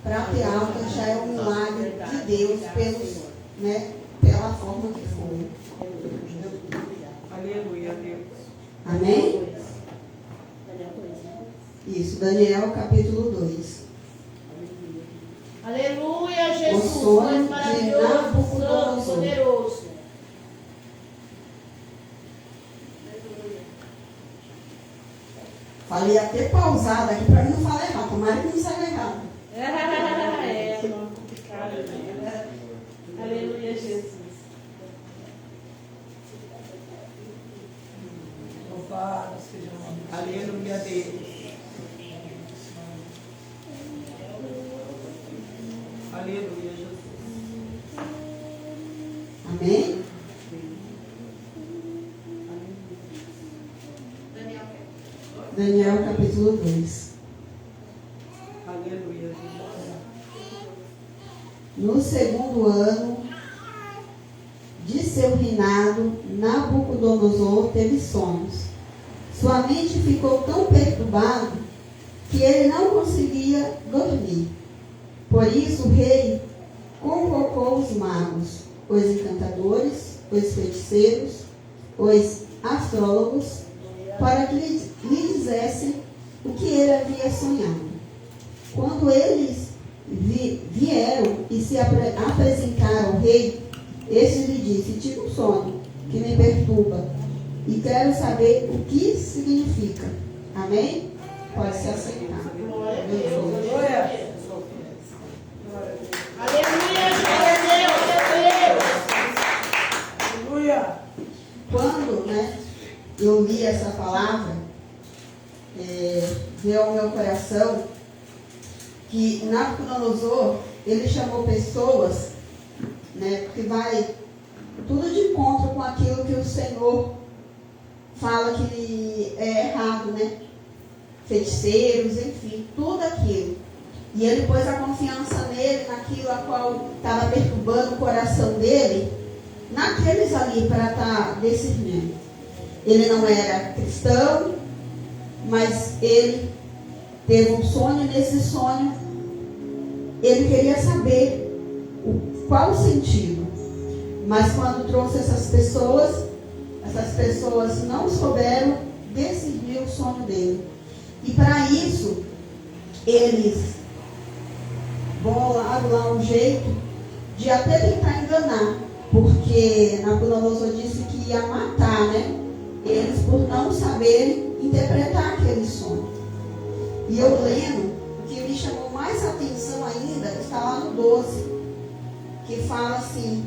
para ter alta já é um milagre de Deus pela forma que foi. Aleluia, Deus. Amém? Isso, Daniel capítulo 2. Aleluia, Jesus. O sonho de Maravilhoso, Nabucodonosor. santo, poderoso. Falei até pausado aqui para mim não falar errado. Tomara que não saia errado. É, não, complicado, né? Aleluia, Jesus. Louvado seja o nome. Aleluia, Deus. Aleluia, Jesus. Amém? Daniel capítulo 2. Aleluia, Jesus. No segundo ano de seu reinado, Nabucodonosor teve sonhos. Sua mente ficou tão perturbada que ele não conseguia dormir. Por isso o rei convocou os magos, os encantadores, os feiticeiros, os astrólogos, para que lhe dissessem o que ele havia sonhado. Quando eles vieram e se apresentaram ao rei, este lhe disse: tive um sonho que me perturba e quero saber o que significa. Amém? Pode se aceitar. Glória a Deus. Glória a Deus. Aleluia, Deus. Aleluia. Quando eu li essa palavra, veio ao meu coração que Nabucodonosor, ele chamou pessoas, que vai tudo de encontro com aquilo que o Senhor fala que é errado, feiticeiros, enfim, tudo aquilo. E ele pôs a confiança nele, naquilo a qual estava perturbando o coração dele, naqueles ali para estar discernindo. Ele não era cristão, mas ele teve um sonho, e nesse sonho ele queria saber qual o sentido. Mas quando trouxe essas pessoas não souberam discernir o sonho dele. E para isso, eles bolaram lá um jeito de até tentar enganar, porque Nabucodonosor disse que ia matar, eles por não saberem interpretar aquele sonho. E eu lendo, o que me chamou mais atenção ainda está lá no 12, que fala assim: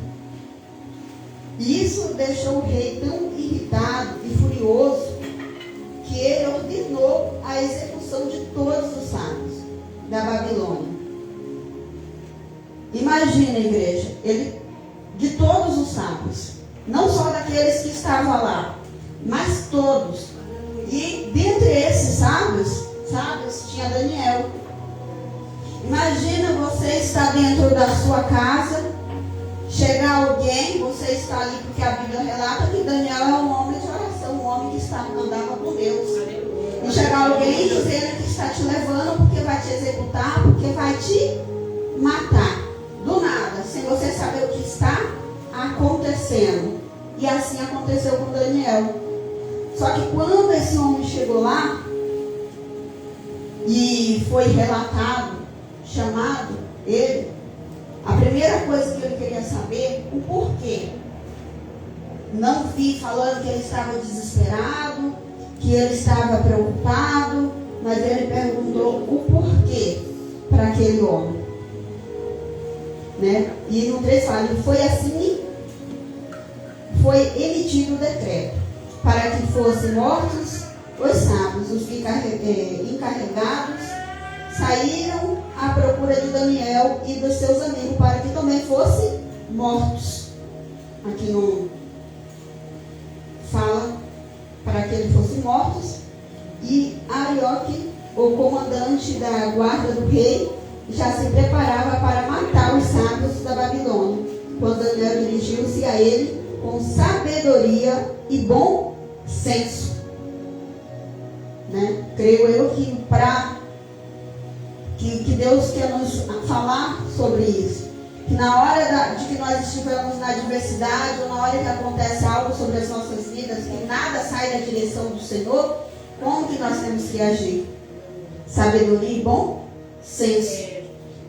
isso deixou o rei tão irritado e furioso que ele ordenou a execução de todos os sábios da Babilônia. Imagina, igreja, de todos os sábios, não só daqueles que estavam lá, mas todos. E dentre esses sábios tinha Daniel. Imagina você estar dentro da sua casa, chegar alguém, você está ali, porque a Bíblia relata que Daniel é um homem de oração, um homem que andava com Deus. E chegar alguém dizendo que está te levando porque vai te executar, porque vai te matar. Do nada, sem você saber o que está acontecendo. E assim aconteceu com Daniel. Só que quando esse homem chegou lá e foi relatado, chamado ele, a primeira coisa que ele queria saber, o porquê. Não vi falando que ele estava desesperado, que ele estava preocupado, mas ele perguntou o porquê para aquele homem. E no 3 fala, foi assim, foi emitido o decreto, para que fossem mortos os sábios, os encarregados saíram à procura de Daniel e dos seus amigos, para que também fossem mortos. Aqui não fala para que eles fossem mortos. E Arioque, o comandante da guarda do rei, já se preparava para matar os sábios da Babilônia, quando Daniel dirigiu-se a ele com sabedoria e bom senso. Creio eu que Deus quer nos sobre isso. Que na hora de que nós estivermos na adversidade, ou na hora que acontece algo sobre as nossas vidas, que nada sai da direção do Senhor, como que nós temos que agir? Sabedoria e bom senso.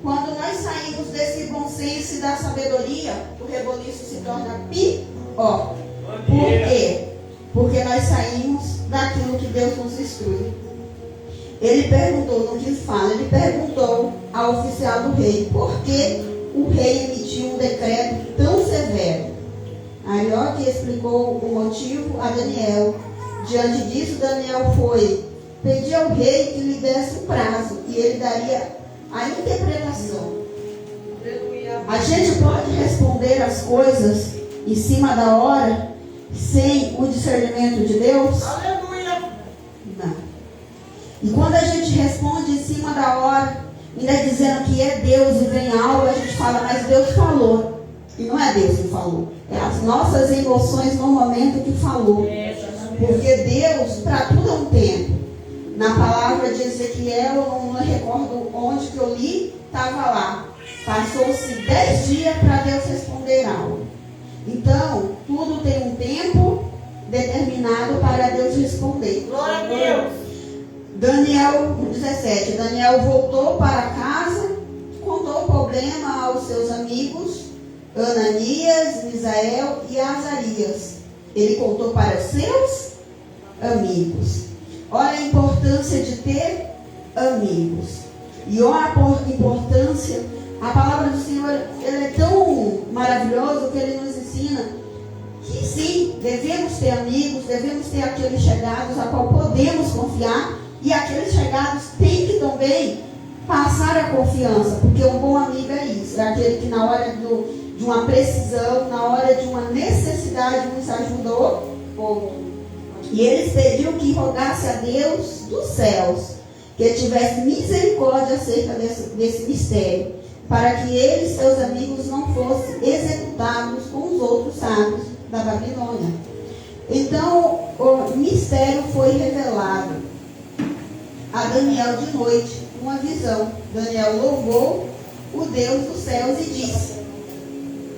Quando nós saímos desse bom senso e da sabedoria, o reboliço se torna pior. Por quê? Porque nós saímos daquilo que Deus nos instrui. Ele perguntou, no que fala, ele perguntou ao oficial do rei, por que o rei emitiu um decreto tão severo? Aí ó que explicou o motivo a Daniel. Diante disso, Daniel foi pedir ao rei que lhe desse um prazo, e ele daria a interpretação. A gente pode responder as coisas em cima da hora, sem o discernimento de Deus? Aleluia. Não. E quando a gente responde em cima da hora, ainda dizendo que é Deus e vem algo, a gente fala, mas Deus falou. E não é Deus que falou. É as nossas emoções no momento que falou. Porque Deus, para tudo é um tempo. Na palavra de Ezequiel, eu não me recordo onde que eu li, estava lá. Passou-se 10 dias para Deus responder algo. Então, tudo tem um tempo determinado para Deus responder. Glória a Deus. Daniel 17. Daniel voltou para casa, contou o problema aos seus amigos, Ananias, Misael e Azarias. Ele contou para os seus amigos. Olha a importância de ter amigos. E olha a importância, a palavra do Senhor, ela é tão maravilhosa que Ele nos ensina que sim, devemos ter amigos, devemos ter aqueles chegados a qual podemos confiar, e aqueles chegados têm que também passar a confiança, porque um bom amigo é isso, é aquele que na hora de uma precisão, na hora de uma necessidade, nos ajudou outro. E eles pediram que rogasse a Deus dos céus, que tivesse misericórdia acerca desse mistério, para que ele e seus amigos não fossem executados com os outros sábios da Babilônia. Então, o mistério foi revelado a Daniel de noite, uma visão. Daniel louvou o Deus dos céus e disse: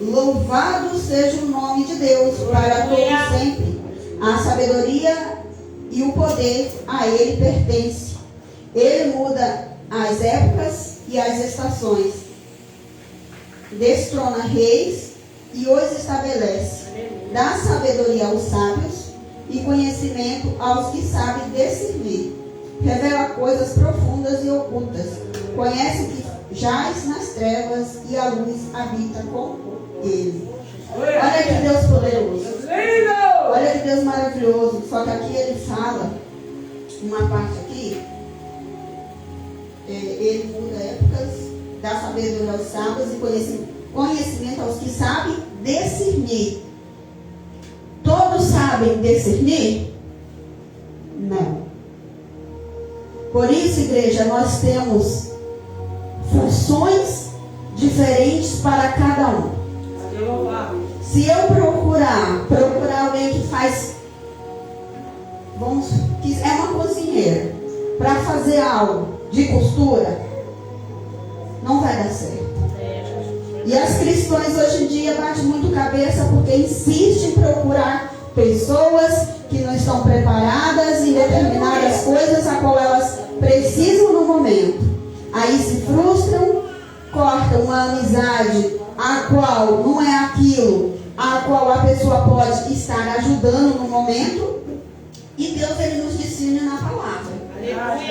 louvado seja o nome de Deus para todo sempre. A sabedoria e o poder a Ele pertence. Ele muda as épocas e as estações. Destrona reis e os estabelece. Dá sabedoria aos sábios e conhecimento aos que sabem discernir. Revela coisas profundas e ocultas. Conhece o que jaz nas trevas e a luz habita com ele. Olha que Deus poderoso. Olha que Deus maravilhoso. Só que aqui ele fala, uma parte aqui, ele muda épocas, dá sabedoria aos sábios e conhecimento aos que sabem discernir. Todos sabem discernir? Não. Por isso, igreja, nós temos funções diferentes para cada um. Se eu procurar alguém que faz, que é uma cozinheira, para fazer algo de costura, não vai dar certo. E as cristãs hoje em dia batem muito cabeça porque insistem em procurar pessoas que não estão preparadas em determinadas coisas a qual elas precisam no momento. Aí se frustram, cortam uma amizade a qual não é aquilo a qual a pessoa pode estar ajudando no momento. E Deus, Ele nos ensina na palavra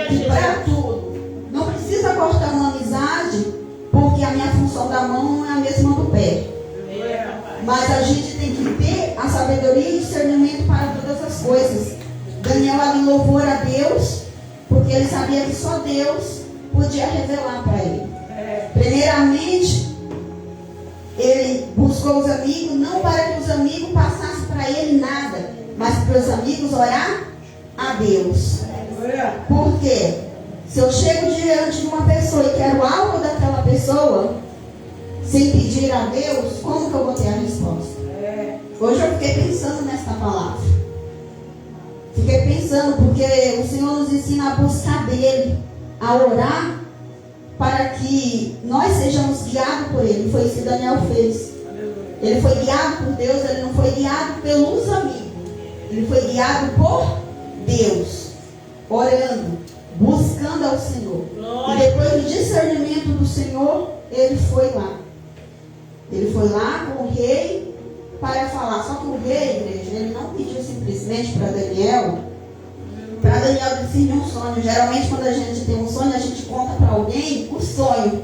que para tudo não precisa cortar uma amizade, porque a minha função da mão não é a mesma do pé. Mas a gente tem que ter a sabedoria e discernimento para todas as coisas. Daniel ali louvou a Deus, porque ele sabia que só Deus podia revelar para ele. Primeiramente, ele buscou os amigos, não para que os amigos passassem para ele nada, mas para os amigos orar a Deus. Por quê? Se eu chego diante de uma pessoa e quero algo daquela pessoa, sem pedir a Deus, como que eu vou ter a resposta? Hoje eu fiquei pensando nessa palavra. Fiquei pensando porque o Senhor nos ensina a buscar dele, a orar para que nós sejamos guiados por Ele. Foi isso que Daniel fez. Ele foi guiado por Deus, ele não foi guiado pelos amigos. Ele foi guiado por Deus, orando, buscando ao Senhor. E depois do discernimento do Senhor, ele foi lá. Ele foi lá com o rei para falar. Só que o rei, igreja, ele não pediu simplesmente para Daniel discernir um sonho. Geralmente quando a gente tem um sonho, a gente conta para alguém o sonho.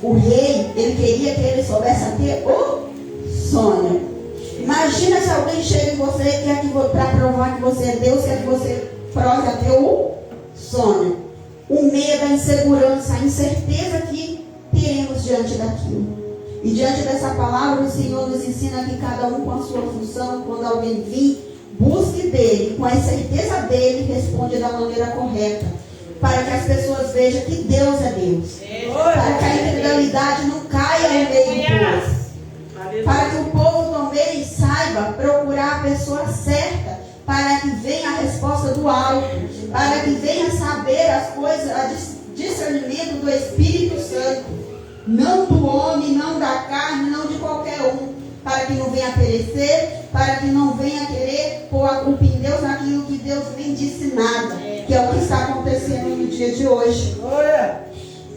O rei, ele queria que ele soubesse até o sonho. Imagina se alguém chega em você e quer que para provar que você é Deus, quer que você prove até o sonho. O medo, a insegurança, a incerteza que teremos diante daquilo. E diante dessa palavra, o Senhor nos ensina que cada um com a sua função, quando alguém vir, busque dele, com a certeza dele, responde da maneira correta. Para que as pessoas vejam que Deus é Deus. Para que a infidelidade não caia no meio do povo. Para que o povo também saiba procurar a pessoa certa. Para que venha a resposta do alto. Para que venha saber as coisas, o discernimento do Espírito Santo. Não do homem, não da carne, não de qualquer um. Para que não venha perecer, para que não venha querer pôr a culpa em Deus naquilo que Deus nem disse nada. Que é o que está acontecendo no dia de hoje.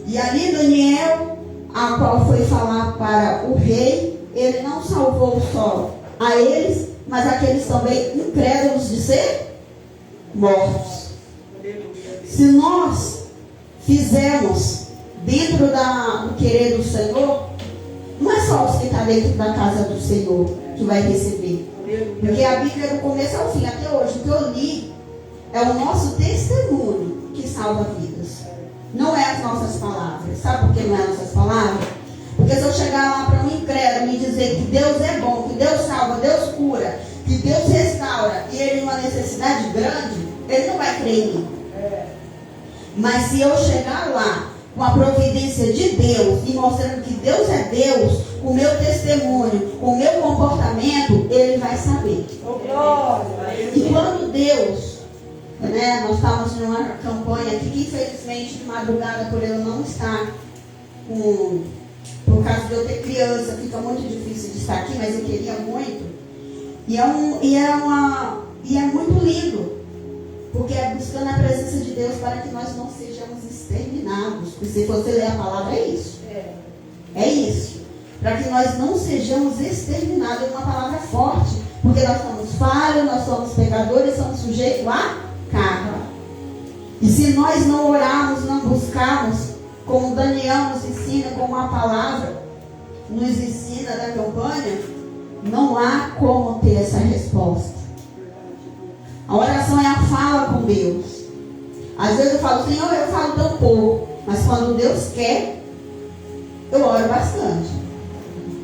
E ali Daniel, a qual foi falar para o rei, ele não salvou só a eles, mas aqueles também incrédulos de ser mortos. Se nós fizermos dentro do querer do Senhor, não é só os que estão dentro da casa do Senhor que vai receber. Porque a Bíblia do começo ao fim, até hoje, o que eu li, é o nosso testemunho que salva vidas. Não é as nossas palavras. Sabe por que não é as nossas palavras? Porque se eu chegar lá para um incrédulo e dizer que Deus é bom, que Deus salva, Deus cura, que Deus restaura, e ele numa necessidade grande, ele não vai crer em mim. Mas se eu chegar lá com a providência de Deus e mostrando que Deus é Deus, com o meu testemunho, com o meu comportamento, ele vai saber. E quando Deus, nós estávamos numa campanha aqui, que infelizmente de madrugada, por eu não estar por causa de eu ter criança, fica muito difícil de estar aqui, mas eu queria muito. E é muito lindo, porque é buscando a presença de Deus para que nós não sejamos exterminados. Porque se você ler a palavra, é isso. É isso. Para que nós não sejamos exterminados. É uma palavra forte. Porque nós somos falhos, nós somos pecadores, somos sujeitos à carne. E se nós não orarmos, não buscarmos, como Daniel nos ensina, como a palavra nos ensina da campanha, não há como ter essa resposta. A oração é a fala com Deus. Às vezes eu falo, Senhor, eu falo tão pouco. Mas quando Deus quer, eu oro bastante.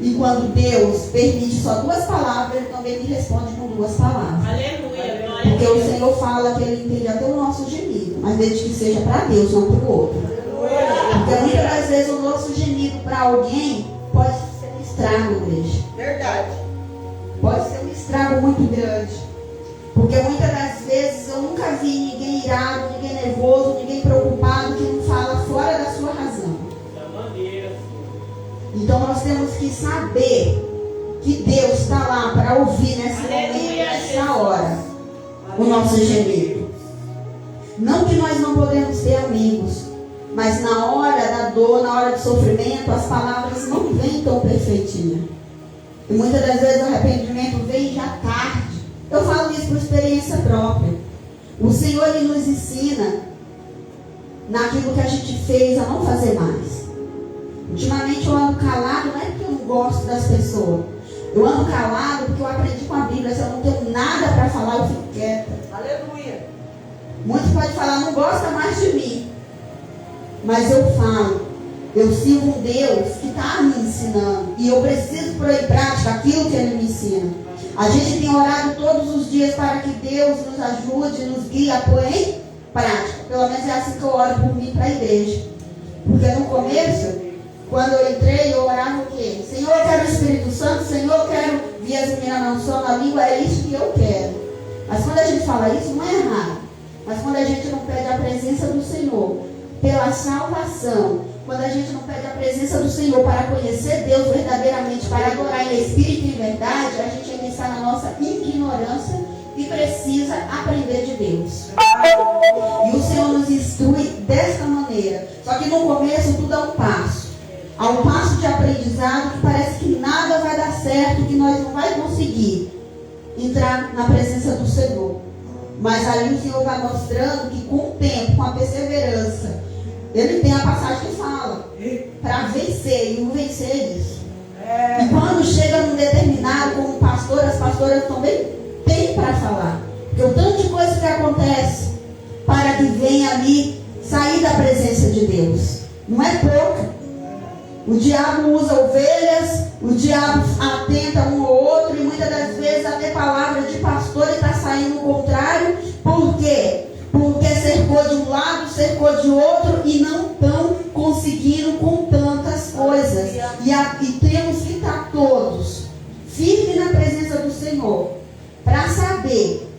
E quando Deus permite só 2 palavras, Ele também me responde com 2 palavras. Aleluia. Porque o Senhor fala que Ele entende até o nosso gemido. Mas desde que seja para Deus, não para o outro. Porque muitas das vezes o nosso gemido para alguém pode ser um estrago, igreja. Verdade. Pode ser um estrago muito grande. Porque muitas das vezes eu nunca vi ninguém irado, ninguém nervoso, ninguém preocupado que não fala fora da sua razão. Então nós temos que saber que Deus está lá para ouvir nesse momento, nessa hora, o nosso gemido. Não que nós não podemos ter amigos, mas na hora da dor, na hora do sofrimento, as palavras não vêm tão perfeitinhas. E muitas das vezes o arrependimento vem já tarde. Eu falo isso por experiência própria. O Senhor, Ele nos ensina naquilo que a gente fez a não fazer mais. Ultimamente eu ando calado, não é porque eu não gosto das pessoas. Eu ando calado porque eu aprendi com a Bíblia. Se eu não tenho nada para falar, eu fico quieta. Aleluia. Muitos podem falar, não gosta mais de mim. Mas eu falo, eu sirvo um Deus que está me ensinando. E eu preciso pôr em prática aquilo que Ele me ensina. A gente tem orado todos os dias para que Deus nos ajude, nos guie a pôr em prática. Pelo menos é assim que eu oro por mim para a igreja. Porque no começo, quando eu entrei, eu orava o quê? Senhor, eu quero o Espírito Santo. Senhor, eu quero vir as meninas não só na língua. É isso que eu quero. Mas quando a gente fala isso, não é errado. Mas quando a gente não pede a presença do Senhor, pela salvação, quando a gente não pede a presença do Senhor para conhecer Deus verdadeiramente, para adorar em espírito e em verdade, a gente ainda está na nossa ignorância e precisa aprender de Deus. E o Senhor nos instrui desta maneira. Só que no começo tudo é um passo. Há um passo de aprendizado que parece que nada vai dar certo, que nós não vamos conseguir entrar na presença do Senhor. Mas aí o Senhor vai mostrando que com o tempo, com a perseverança, Ele tem a passagem que fala para vencer, e o vencer é isso. E quando chega num determinado, como pastor, as pastoras também têm para falar. Porque o tanto de coisa que acontece para que venha ali sair da presença de Deus. Não é pouca. O diabo usa ovelhas, o diabo atenta um ao outro, e muitas das vezes até palavra de pastor está saindo o contrário. Por quê? Porque cercou de um lado, cercou de outro, e não estão conseguindo com tantas coisas. E temos que estar todos firmes na presença do Senhor, para saber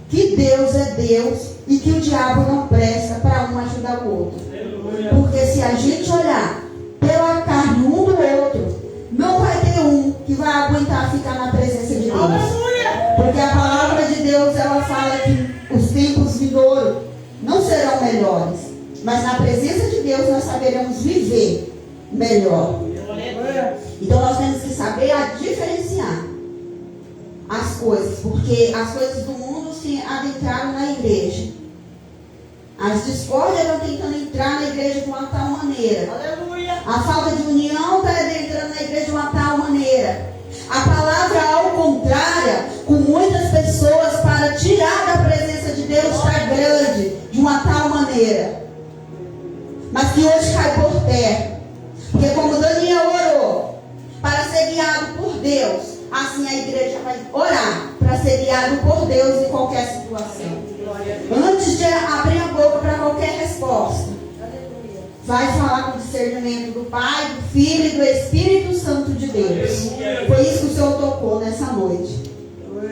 que Deus é Deus e que o diabo não presta para um ajudar o outro. Porque se a gente olhar pela carne um do outro, não vai ter um que vai aguentar ficar na presença de Deus. Porque a palavra de Deus, ela fala que os tempos vindouros não serão melhores, mas na presença de Deus nós saberemos viver melhor. Então nós temos que saber diferenciar as coisas, porque as coisas do mundo se adentraram na igreja. As discórdias estão tentando entrar na igreja de uma tal maneira. A falta de união está adentrando na igreja de uma tal maneira. A palavra ao contrário, com muitas pessoas para tirar da presença de Deus, está grande, de uma tal maneira. Mas que hoje cai por terra. Porque como Daniel orou para ser guiado por Deus, assim a igreja vai orar para ser guiado por Deus em qualquer situação. Antes de abrir a boca para qualquer resposta, vai falar com discernimento do Pai, do Filho e do Espírito Santo de Deus. Foi isso que o Senhor tocou nessa noite.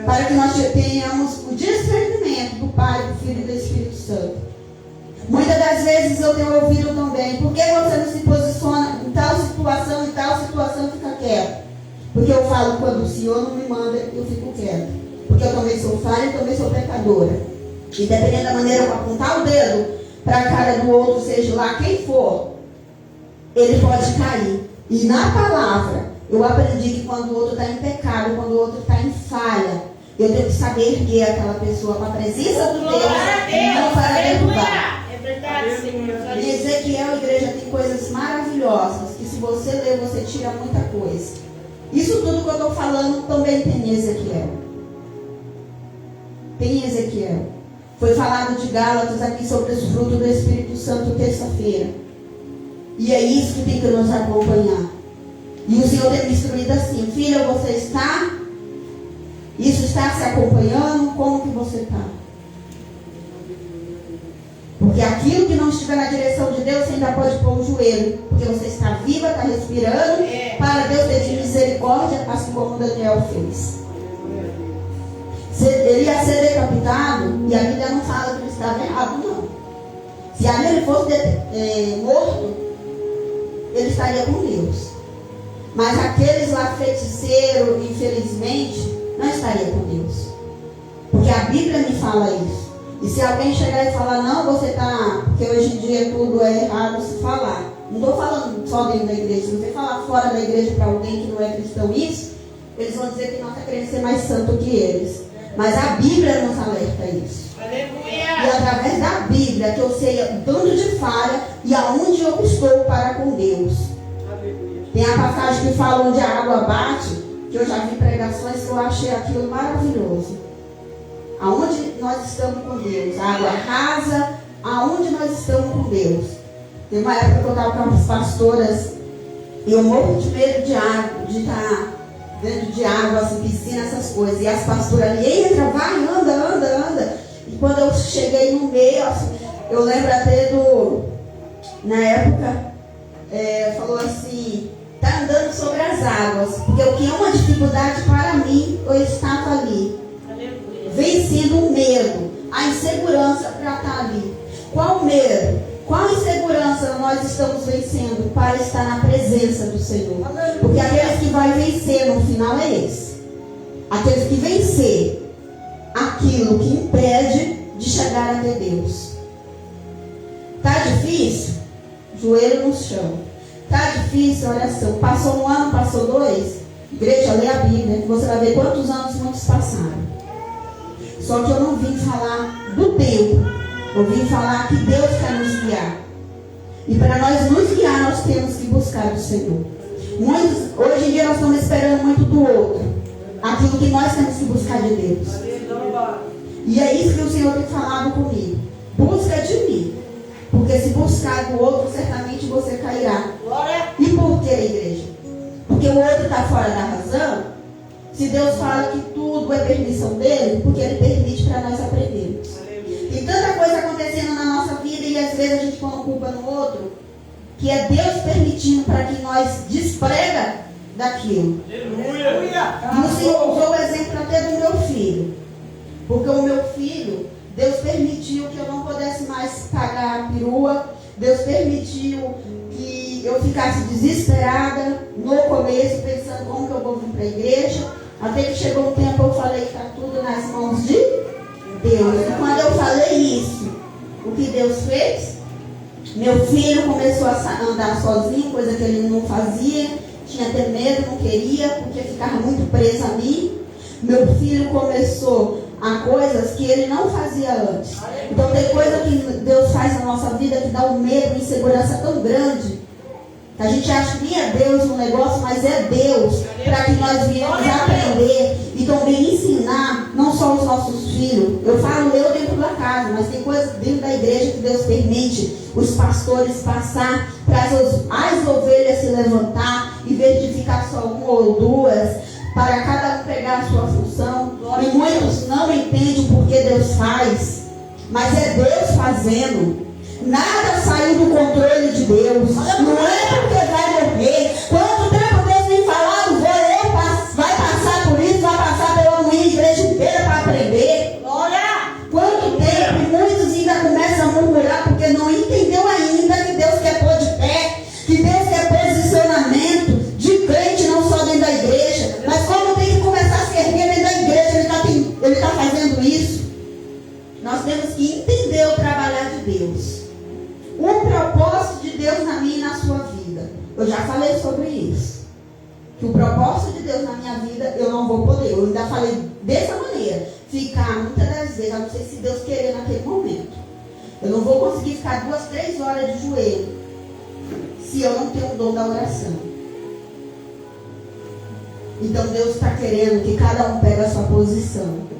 Para que nós tenhamos o discernimento do Pai, do Filho e do Espírito Santo. Muitas das vezes eu tenho ouvido também: por que você não se posiciona em tal situação fica quieto? Porque eu falo, quando o Senhor não me manda, eu fico quieto. Porque eu também sou falha e também sou pecadora. E dependendo da maneira eu apontar o dedo para a cara do outro, seja lá quem for, ele pode cair. E na palavra, eu aprendi que quando o outro está em pecado, quando o outro está em falha, eu tenho que saber erguer aquela pessoa para a presença do Deus e não para derrubar. É verdade, Senhor. Em Ezequiel, igreja, tem coisas maravilhosas que se você ler, você tira muita coisa. Isso tudo que eu estou falando também tem em Ezequiel. Tem em Ezequiel. Foi falado de Gálatas aqui sobre os frutos do Espírito Santo terça-feira. E é isso que tem que nos acompanhar. E o Senhor tem me instruído assim: filha, você está? Isso está se acompanhando? Como que você está? Porque aquilo que não estiver na direção de Deus, você ainda pode pôr o joelho. Porque você está viva, está respirando, para Deus ter de misericórdia, assim como Daniel fez. Ele ia ser decapitado, e a Bíblia não fala que ele estava errado, não. Se ali ele fosse morto, ele estaria com Deus. Mas aqueles lá feiticeiros, infelizmente, não estaria com Deus. Porque a Bíblia me fala isso. E se alguém chegar e falar: não, você está... Porque hoje em dia tudo é errado se falar. Não estou falando só dentro da igreja. Se você falar fora da igreja para alguém que não é cristão isso, eles vão dizer que nós estamos querendo ser mais santo que eles. Mas a Bíblia nos alerta isso. Aleluia. E através da Bíblia que eu sei o tanto de falha e aonde eu estou para com Deus. Aleluia. Tem a passagem que fala onde a água bate, que eu já vi pregações que eu achei aquilo maravilhoso. Aonde nós estamos com Deus, a água rasa, aonde nós estamos com Deus. Tem uma época que eu estava com as pastoras e eu morro de medo de água, de estar dentro de água, assim, piscina, essas coisas. E as pastoras ali: entra, vai, anda. E quando eu cheguei no meio, assim, eu lembro até na época, falou assim: tá andando sobre as águas. Porque o que é uma dificuldade para mim, eu estava ali. Aleluia. Vencendo o medo, a insegurança para estar ali. Qual medo? Qual insegurança nós estamos vencendo para estar na presença do Senhor? Porque aqueles que vai vencer no final é esse. Aqueles que vencer aquilo que impede de chegar até Deus. Tá difícil? Joelho no chão. Tá difícil? Oração. Passou um ano, passou 2? Igreja, lê a Bíblia. Você vai ver quantos anos muitos passaram. Só que eu não vim falar do tempo. Eu vim falar que Deus quer nos guiar. E para nós nos guiar, nós temos que buscar o Senhor. Hoje em dia nós estamos esperando muito do outro. Aquilo que nós temos que buscar de Deus. E é isso que o Senhor tem falado comigo. Busca de mim. Porque se buscar do outro, certamente você cairá. E por que, igreja? Porque o outro está fora da razão. Se Deus fala que tudo é permissão dele, porque ele permite para nós aprendermos. Tem tanta coisa acontecendo na nossa vida e às vezes a gente põe culpa no outro, que é Deus permitindo para que nós desprega daquilo. E o Senhor usou o exemplo até do meu filho. Porque o meu filho, Deus permitiu que eu não pudesse mais pagar a perua. Deus permitiu que eu ficasse desesperada no começo, pensando como que eu vou vir para a igreja. Até que chegou um tempo eu falei que está tudo nas mãos de Deus. E quando eu falei isso, o que Deus fez? Meu filho começou a andar sozinho, coisa que ele não fazia. Tinha até medo, não queria, porque ficava muito preso a mim. Meu filho começou a coisas que ele não fazia antes. Então tem coisa que Deus faz na nossa vida que dá um medo, uma insegurança tão grande. A gente acha que é Deus no negócio, mas é Deus para que nós viemos aprender e também ensinar, não só os nossos filhos. Eu falo eu dentro da casa, mas tem coisas dentro da igreja que Deus permite os pastores passar para as ovelhas se levantar, em vez de ficar só uma ou duas, para cada um pegar a sua função. E muitos não entendem por que Deus faz, mas é Deus fazendo. Nada saiu do controle de Deus. Não é porque vai morrer. Quanto tempo Deus tem falado, vai passar por isso, vai passar pela minha igreja inteira para aprender. Quanto tempo? E muitos ainda começam a murmurar porque não entendeu ainda que Deus quer pôr de pé, que Deus quer posicionamento de crente, não só dentro da igreja, mas como tem que começar a se erguer dentro da igreja, ele está fazendo isso. Nós temos que entender o trabalhar de Deus. O propósito de Deus na minha e na sua vida. Eu já falei sobre isso. Que o propósito de Deus na minha vida, eu não vou poder. Eu ainda falei dessa maneira. Ficar muitas das vezes, a não ser se Deus querer naquele momento. Eu não vou conseguir ficar 2, 3 horas de joelho se eu não tenho o dom da oração. Então Deus está querendo que cada um pegue a sua posição.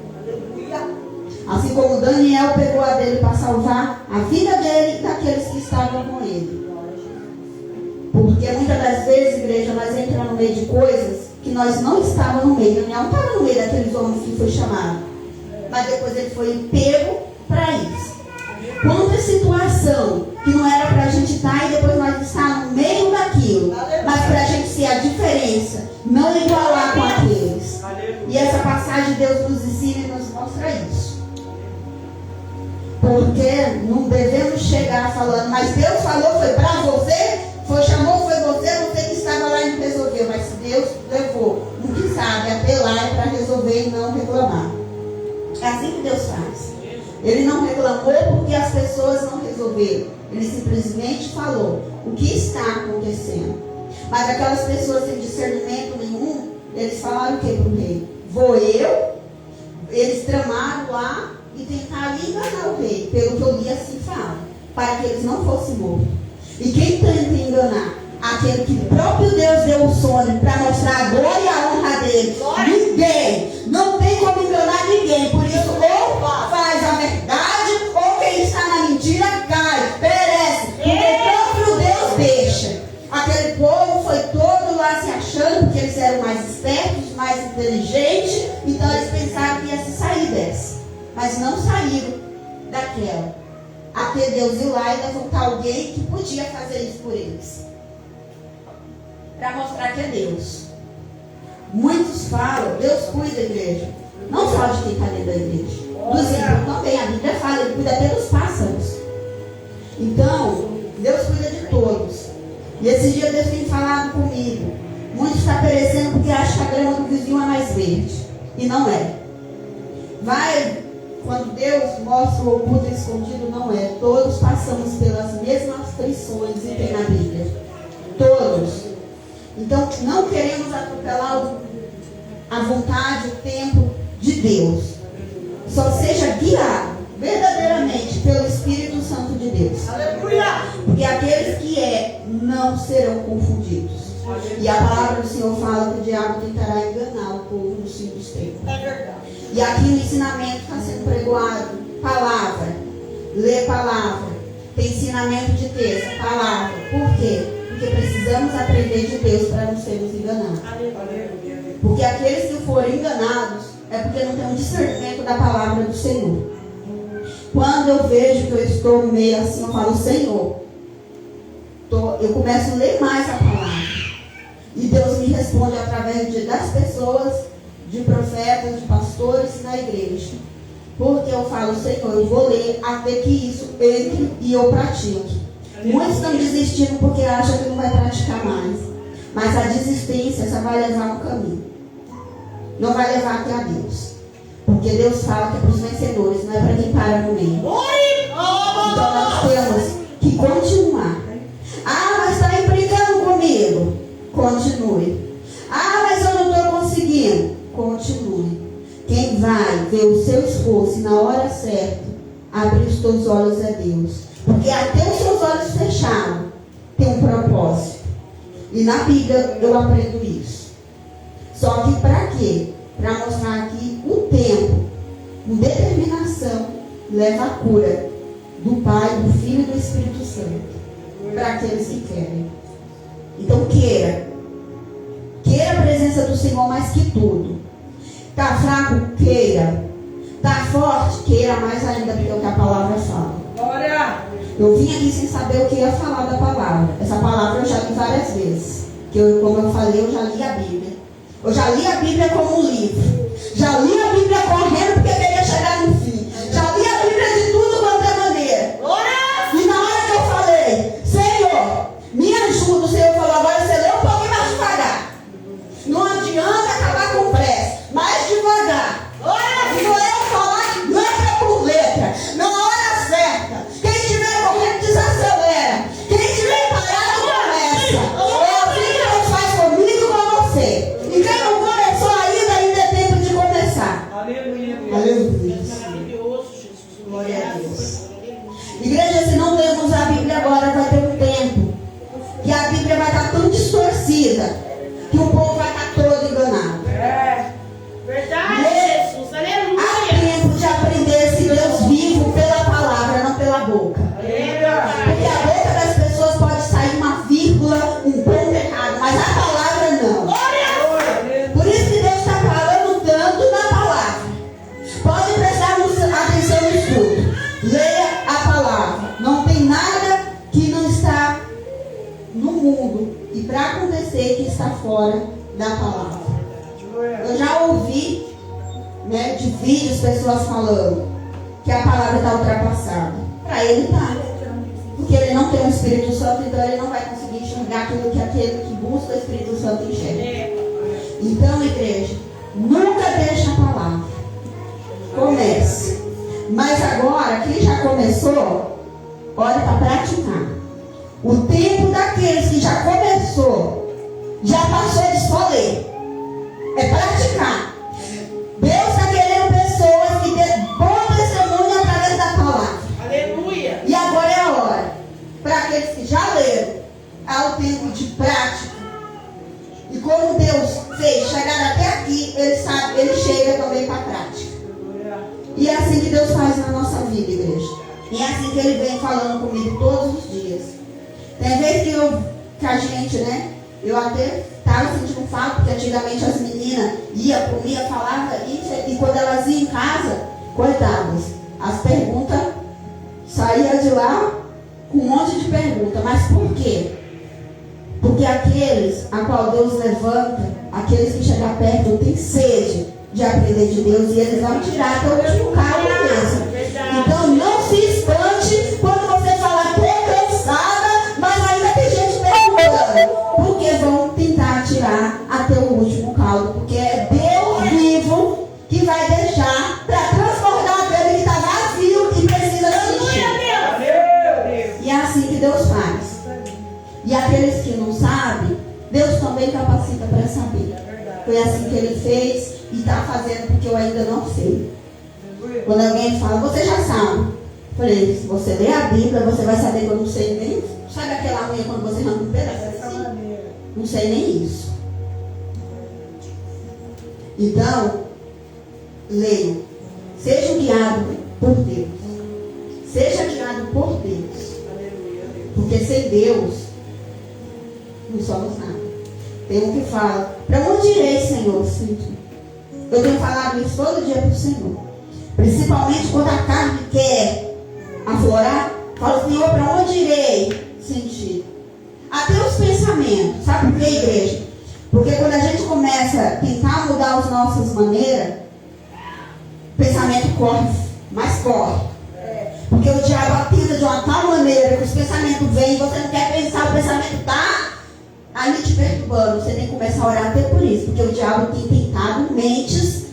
Assim como Daniel pegou a dele para salvar a vida dele e daqueles que estavam com ele. Porque muitas das vezes, igreja, nós entramos no meio de coisas que nós não estávamos no meio. Daniel não estava no meio daqueles homens que foi chamado. Mas depois ele foi pego para isso. Quanta situação que não era para a gente estar e depois nós estar no meio daquilo. Mas para a gente ser a diferença, não igualar com aqueles. E essa passagem Deus nos ensina e nos mostra isso. Porque não devemos chegar falando, mas Deus falou, foi para você, chamou, foi você que estava lá e não resolveu. Mas se Deus levou, não que sabe, até lá é para resolver e não reclamar. É assim que Deus faz. Ele não reclamou porque as pessoas não resolveram. Ele simplesmente falou o que está acontecendo. Mas aquelas pessoas sem discernimento nenhum, eles falaram o que para o rei? Vou eu? Eles tramaram lá e tentaram enganar o rei, pelo que eu li assim fala, para que eles não fossem mortos. E quem tenta enganar? Aquele que o próprio Deus deu o sonho para mostrar a glória e a honra dele. Ninguém, não tem como enganar ninguém. Por isso, ou faz a verdade, ou quem está na mentira cai, perece. Porque o próprio Deus deixa. Aquele povo foi todo lá se achando, porque eles eram mais espertos, mais inteligentes, então eles pensaram que ia se sair dessa. Mas não saíram daquela. Até Deus ir lá e levantar alguém que podia fazer isso por eles. Para mostrar que é Deus. Muitos falam, Deus cuida da igreja. Não só de quem está dentro da igreja. Dos ímpios também. A Bíblia fala, ele cuida até dos pássaros. Então, E esse dia Deus tem falado comigo. Muitos estão perecendo porque acham que a grama do vizinho é mais verde. E não é. Quando Deus mostra o oculto e escondido, não é. Todos passamos pelas mesmas aflições e tem na Bíblia. Todos. Então, não queremos atropelar a vontade, o tempo de Deus. Só seja guiado verdadeiramente pelo Espírito Santo de Deus. Aleluia! Porque aqueles que não serão confundidos. E a palavra do Senhor fala que o diabo tentará enganar o povo nos fim dos tempos. É verdade. E aqui o ensinamento está sendo pregoado. Palavra. Lê palavra. Tem ensinamento de texto. Palavra. Por quê? Porque precisamos aprender de Deus para não sermos enganados. Porque aqueles que forem enganados é porque não tem um discernimento da palavra do Senhor. Quando eu vejo que eu estou meio assim, eu falo, Senhor, eu começo a ler mais a palavra. E Deus me responde através das pessoas, de profetas, de pastores na igreja. Porque eu falo, Senhor, eu vou ler até que isso entre e eu pratique. Muitos estão desistindo porque acham que não vai praticar mais. Mas a desistência só vai levar um caminho. Não vai levar até a Deus. Porque Deus fala que é para os vencedores, não é para quem para no meio. Então nós temos que continuar. Ah, mas está implicando comigo. Continue. Ah, mas eu não estou conseguindo. Continue. Quem vai ver o seu esforço e na hora certa abrir os teus olhos é Deus. Porque até os seus olhos fechados tem um propósito. E na Bíblia eu aprendo isso. Só que para quê? Para mostrar que o tempo, com determinação, leva a cura do Pai, do Filho e do Espírito Santo. Para aqueles que querem. Então queira. Queira a presença do Senhor mais que tudo. Está fraco? Queira. Está forte? Queira mais ainda, porque é o que a palavra fala. Glória! Eu vim aqui sem saber o que ia falar da palavra. Essa palavra eu já li várias vezes. Como eu falei, eu já li a Bíblia. Eu já li a Bíblia como um livro. Já li a Bíblia correndo porque queria chegar no fim. Já li a Bíblia de tudo quanto é maneira. E na hora que eu falei, Senhor, me ajuda, o Senhor falou, agora você lê um pouquinho mais devagar. Não adianta acabar com pressa, mais devagar. E não é eu falar letra por letra. Na hora certa. Quem estiver correndo, desacelera. Quem estiver parado, começa. É assim que Deus faz comigo e com você. E quem não começou ainda é tempo de começar. Aleluia. Aleluia. Maravilhoso, Jesus. Glória a Deus. Igreja, se não lemos a Bíblia agora, vai ter um tempo que a Bíblia vai estar tão distorcida que o povo vai estar todo enganado. Verdade, Jesus. Aleluia. Há tempo de aprender esse Deus vivo pela palavra, não pela boca. Porque a boca das pessoas pode sair uma vírgula, um ponto errado, mas a palavra não. Por isso que Deus está falando tanto na palavra. Pode prestar atenção no estudo. Leia a palavra. Não tem nada que não está no mundo e para acontecer que está fora da palavra. Eu já ouvi, de vídeos pessoas falando que a palavra está ultrapassada. Para ele está. Porque ele não tem o Espírito Santo, então ele não vai conseguir enxergar aquilo que aquele que busca o Espírito Santo enxerga. Então, igreja, nunca deixe a palavra. Comece. Mas agora, quem já começou, olha para praticar. O tempo daqueles que já começou, já passou de só ler. É praticar. Deus está querendo pessoas que dêem bom testemunho através da palavra. Aleluia. E agora é a hora. Para aqueles que já leram, há o tempo de prática. E como Deus fez chegar até aqui, ele chega também para a prática. E é assim que Deus faz na nossa vida, igreja. E é assim que Ele vem falando comigo todos os dias. Tem vezes que a gente, eu até estava sentindo falta, porque antigamente as meninas iam, comiam, falavam isso, e quando elas iam em casa, coitadas, as perguntas saíam de lá com um monte de perguntas. Mas por quê? Porque aqueles a qual Deus levanta, aqueles que chegam perto, têm sede de aprender de Deus e eles vão tirar até o último carro mesmo. Então não se espante quando você falar, estou cansada, mas ainda tem gente perguntando. alguém capacita para saber. Foi assim que ele fez e está fazendo porque eu ainda não sei. Quando alguém fala, você já sabe. Eu falei, se você ler a Bíblia, você vai saber que eu não sei nem. Sabe aquela unha quando você arranca um pedaço assim? Não sei nem isso. Então, leiam. Seja guiado por Deus. Seja guiado por Deus. Porque sem Deus, não somos nada. Tem um que fala, para onde irei, Senhor? Eu tenho falado isso todo dia para o Senhor. Principalmente quando a carne quer aflorar, falo, Senhor, para onde irei? Sentir. Até os pensamentos. Sabe por que, igreja? Porque quando a gente começa a tentar mudar as nossas maneiras, o pensamento corre, mas corre. Porque o diabo atenta de uma tal maneira que os pensamentos vêm e você não quer pensar, o pensamento está ali te perturbando. Você tem que começar a orar até por isso. Porque o diabo tem tentado mentes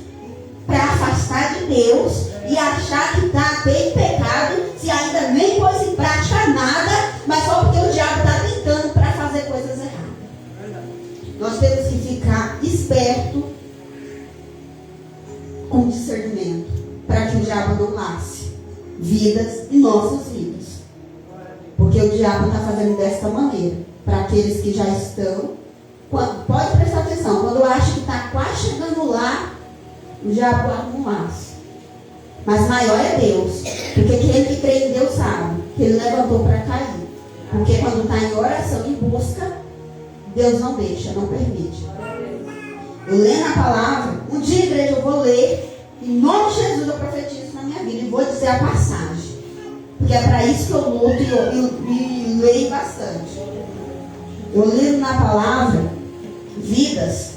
para afastar de Deus e achar que está até em pecado, se ainda nem pôs em prática nada, mas só porque o diabo está tentando para fazer coisas erradas. Nós temos que ficar esperto com discernimento, para que o diabo não lasse vidas e nossas vidas. Porque o diabo está fazendo desta maneira, para aqueles que já estão. Pode prestar atenção, quando acha que está quase chegando lá, o diabo arma um laço. Mas maior é Deus, porque aquele que crê em Deus sabe que ele levantou para cair. Porque quando está em oração e busca, Deus não deixa, não permite. Eu lendo a palavra, um dia, igreja, eu vou ler, em nome de Jesus eu profetizo isso na minha vida, e vou dizer a passagem. Porque é para isso que eu luto e leio bastante. Eu leio na palavra vidas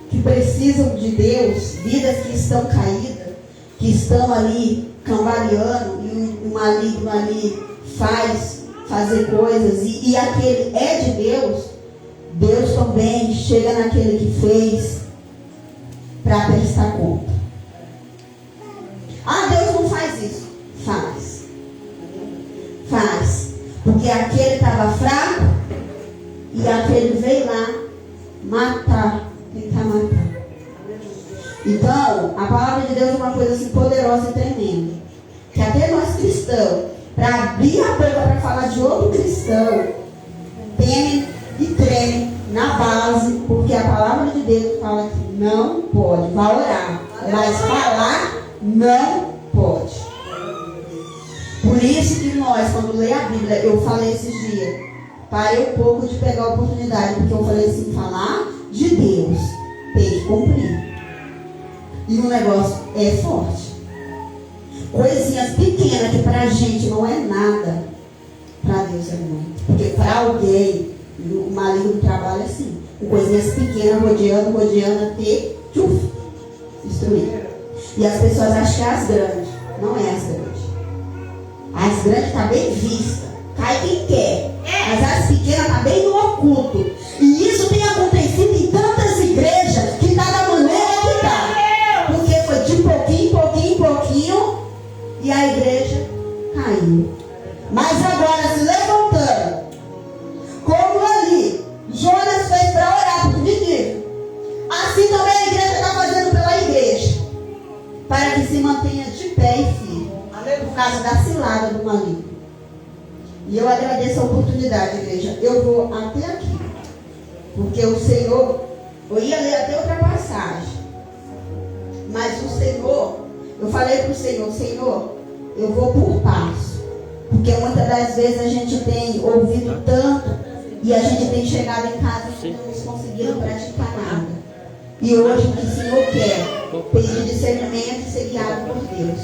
que precisam de Deus, vidas que estão caídas, que estão ali cambaleando, e o maligno ali fazer coisas, e aquele é de Deus. Deus também chega naquele que fez para prestar conta. Ah, Deus não faz isso. Faz. Porque aquele estava fraco e aquele veio lá tentar matar. Então, a palavra de Deus é uma coisa assim poderosa e tremenda. Que até nós cristãos, para abrir a boca para falar de outro cristão, temem e tremem na base, porque a palavra de Deus fala que não pode. Vai orar, mas falar não pode. Por isso que nós, quando lê a Bíblia, eu falei esses dias, parei um pouco de pegar a oportunidade, porque eu falei assim, falar de Deus tem que cumprir. E o negócio é forte. Coisinhas pequenas que pra gente não é nada, pra Deus é muito. Porque pra alguém, o maligno trabalha assim, com coisinhas pequenas, rodeando até destruir. E as pessoas acham que é as grandes. Não é as grandes. As grandes estão bem vistas. Cai quem quer. Mas as pequenas estão bem no oculto. E isso tem acontecido em tantas igrejas que está da maneira que está. Porque foi de pouquinho em pouquinho e a igreja caiu. Mas agora se levantando, como ali Jonas fez para orar por menino, assim também a igreja está fazendo pela igreja, para que se mantenha de pé e firme, por causa da cilada do maligno. E eu agradeço a oportunidade, igreja. Eu vou até aqui, porque o Senhor, eu ia ler até outra passagem, mas o Senhor, eu falei para o Senhor, Senhor, eu vou por passo, porque muitas das vezes a gente tem ouvido tanto e a gente tem chegado em casa e não nos conseguiram praticar nada. E hoje o que o Senhor quer, pedir discernimento e ser guiado por Deus.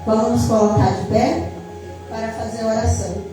Vamos nos colocar de pé para fazer a oração.